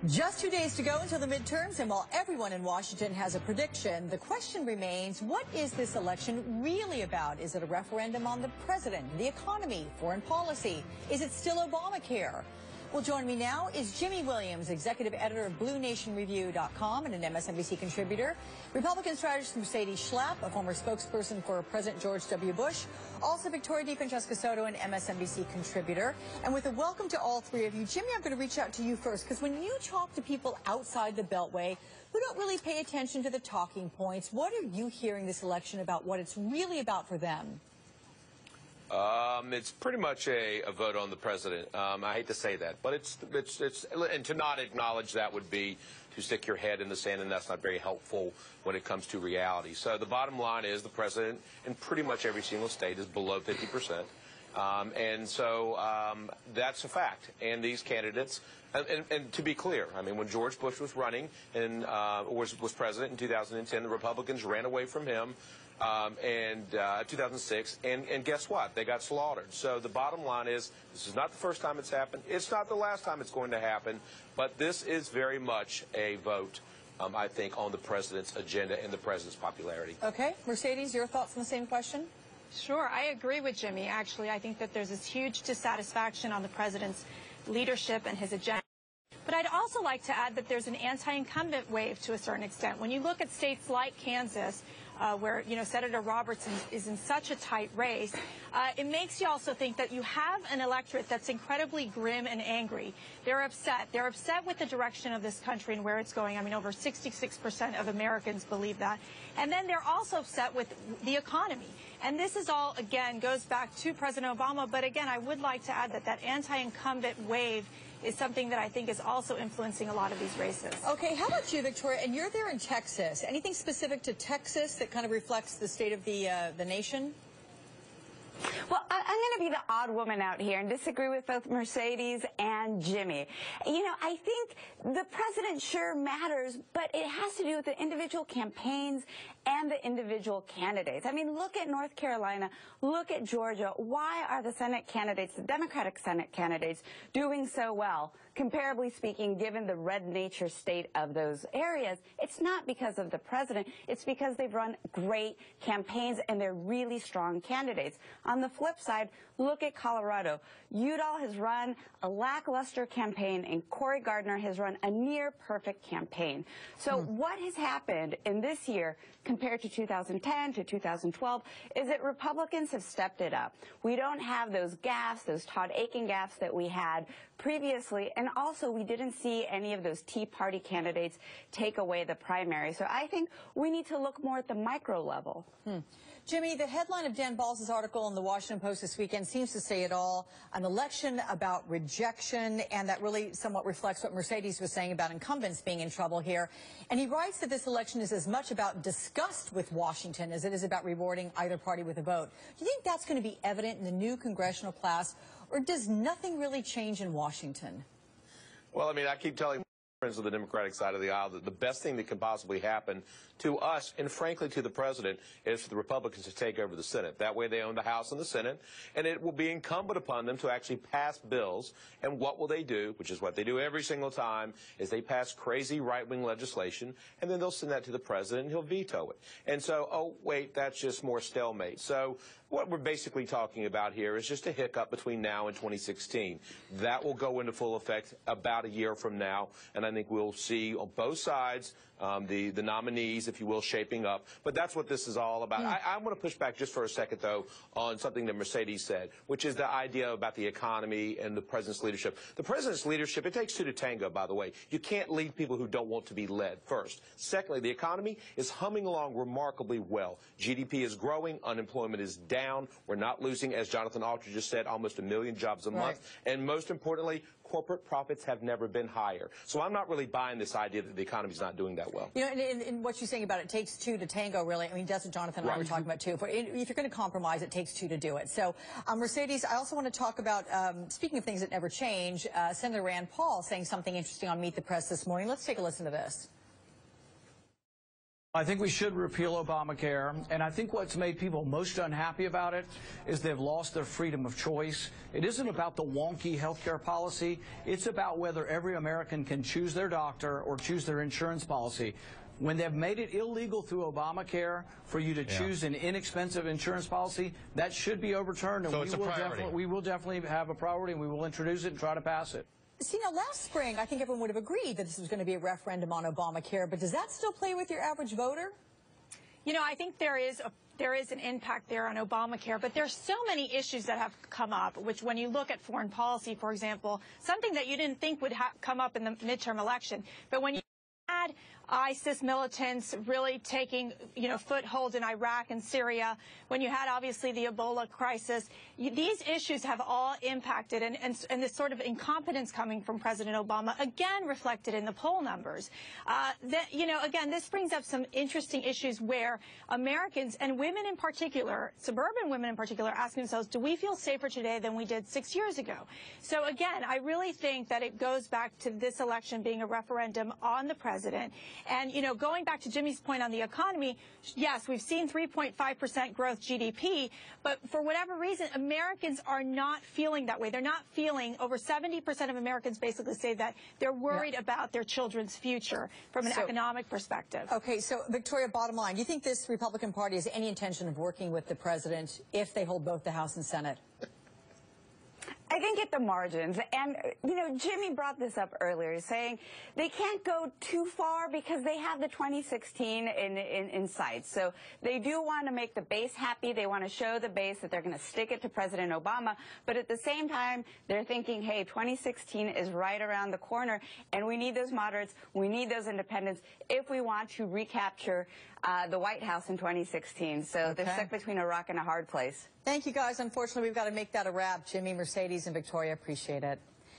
Just 2 days to go until the midterms, and while everyone in Washington has a prediction, the question remains, what is this election really about? Is it a referendum on the president, the economy, foreign policy? Is it still Obamacare? Well, joining me now is Jimmy Williams, executive editor of BlueNationReview.com and an MSNBC contributor, Republican strategist Mercedes Schlapp, a former spokesperson for President George W. Bush, also Victoria DeFrancesca Soto, an MSNBC contributor. And with a welcome to all three of you, Jimmy, I'm going to reach out to you first, because when you talk to people outside the Beltway who don't really pay attention to the talking points, what are you hearing this election about, what it's really about for them? It's pretty much a vote on the president. I hate to say that, but it's and to not acknowledge that would be to stick your head in the sand, and that's not very helpful when it comes to reality. So the bottom line is the president in pretty much every single state is below 50%. And so that's a fact. And these candidates, and to be clear, I mean, when George Bush was running and was president in 2010, the Republicans ran away from him. 2006, and guess what? They got slaughtered. So the bottom line is, this is not the first time it's happened. It's not the last time it's going to happen. But this is very much a vote, I think, on the president's agenda and the president's popularity. Okay. Mercedes, your thoughts on the same question? Sure. I agree with Jimmy, actually. I think that there's this huge dissatisfaction on the president's leadership and his agenda. But I'd also like to add that there's an anti-incumbent wave to a certain extent. When you look at states like Kansas, where, Senator Robertson is in such a tight race, it makes you also think that you have an electorate that's incredibly grim and angry. They're upset. They're upset with the direction of this country and where it's going. I mean, over 66% of Americans believe that. And then they're also upset with the economy. And this is all, again, goes back to President Obama. But again, I would like to add that that anti-incumbent wave is something that I think is also influencing a lot of these races. Okay, how about you, Victoria? And you're there in Texas. Anything specific to Texas that kind of reflects the state of the nation? Well, I'm going to be the odd woman out here and disagree with both Mercedes and Jimmy. I think the president sure matters, but it has to do with the individual campaigns and the individual candidates. I mean, look at North Carolina, look at Georgia. Why are the Senate candidates, the Democratic Senate candidates, doing so well? Comparably speaking, given the red nature state of those areas, it's not because of the president. It's because they've run great campaigns and they're really strong candidates. On the flip side, look at Colorado. Udall has run a lackluster campaign, and Cory Gardner has run a near-perfect campaign. So what has happened in this year compared to 2010 to 2012 is that Republicans have stepped it up. We don't have those gaffes, those Todd Akin gaffes that we had previously, and also we didn't see any of those Tea Party candidates take away the primary. So I think we need to look more at the micro level. Jimmy, the headline of Dan Balz's article in the Washington Post this weekend seems to say it all. An election about rejection, and that really somewhat reflects what Mercedes was saying about incumbents being in trouble here. And he writes that this election is as much about disgust with Washington as it is about rewarding either party with a vote. Do you think that's going to be evident in the new congressional class, or does nothing really change in Washington? Well, I mean, I keep telling friends of the Democratic side of the aisle that the best thing that can possibly happen to us, and frankly to the president, is for the Republicans to take over the Senate. That way they own the House and the Senate, and it will be incumbent upon them to actually pass bills. And what will they do, which is what they do every single time, is they pass crazy right-wing legislation, and then they'll send that to the president, and he'll veto it. And so, oh, wait, that's just more stalemate. So what we're basically talking about here is just a hiccup between now and 2016. That will go into full effect about a year from now, and I think we'll see on both sides the nominees, if you will, shaping up. But that's what this is all about. I want to push back just for a second, though, on something that Mercedes said, which is the idea about the economy and the president's leadership. The president's leadership, it takes two to tango, by the way. You can't lead people who don't want to be led, first. Secondly, the economy is humming along remarkably well. GDP is growing. Unemployment is down. We're not losing, as Jonathan Alter just said, almost 1 million jobs a month. And most importantly, corporate profits have never been higher. So I'm not really buying this idea that the economy's not doing that well. And what you're saying about it takes two to tango, really. I mean, that's what Jonathan and I were talking about, too. But if you're going to compromise, it takes two to do it. So, Mercedes, I also want to talk about, speaking of things that never change, Senator Rand Paul saying something interesting on Meet the Press this morning. Let's take a listen to this. I think we should repeal Obamacare, and I think what's made people most unhappy about it is they've lost their freedom of choice. It isn't about the wonky health care policy. It's about whether every American can choose their doctor or choose their insurance policy. When they've made it illegal through Obamacare for you to choose an inexpensive insurance policy, that should be overturned, and So we will definitely have a priority, and we will introduce it and try to pass it. See, now, last spring, I think everyone would have agreed that this was going to be a referendum on Obamacare, but does that still play with your average voter? You know, I think there is an impact there on Obamacare, but there's so many issues that have come up, which when you look at foreign policy, for example, something that you didn't think would come up in the midterm election, but when you had ISIS militants really taking, foothold in Iraq and Syria, when you had obviously the Ebola crisis, these issues have all impacted, and this sort of incompetence coming from President Obama, again reflected in the poll numbers. Again, this brings up some interesting issues where Americans, and women in particular, suburban women in particular, ask themselves, do we feel safer today than we did 6 years ago? So again, I really think that it goes back to this election being a referendum on the president. And, going back to Jimmy's point on the economy, yes, we've seen 3.5% growth GDP, but for whatever reason, Americans are not feeling that way. They're not feeling, over 70% of Americans basically say that they're worried about their children's future from an economic perspective. Okay, so Victoria, bottom line, do you think this Republican Party has any intention of working with the president if they hold both the House and Senate? I think at the margins, and, Jimmy brought this up earlier, saying they can't go too far because they have the 2016 in sight. So they do want to make the base happy. They want to show the base that they're going to stick it to President Obama. But at the same time, they're thinking, hey, 2016 is right around the corner, and we need those moderates, we need those independents if we want to recapture the White House in 2016. So they're stuck between a rock and a hard place. Thank you, guys. Unfortunately, we've got to make that a wrap. Jimmy, Mercedes, and Victoria, appreciate it.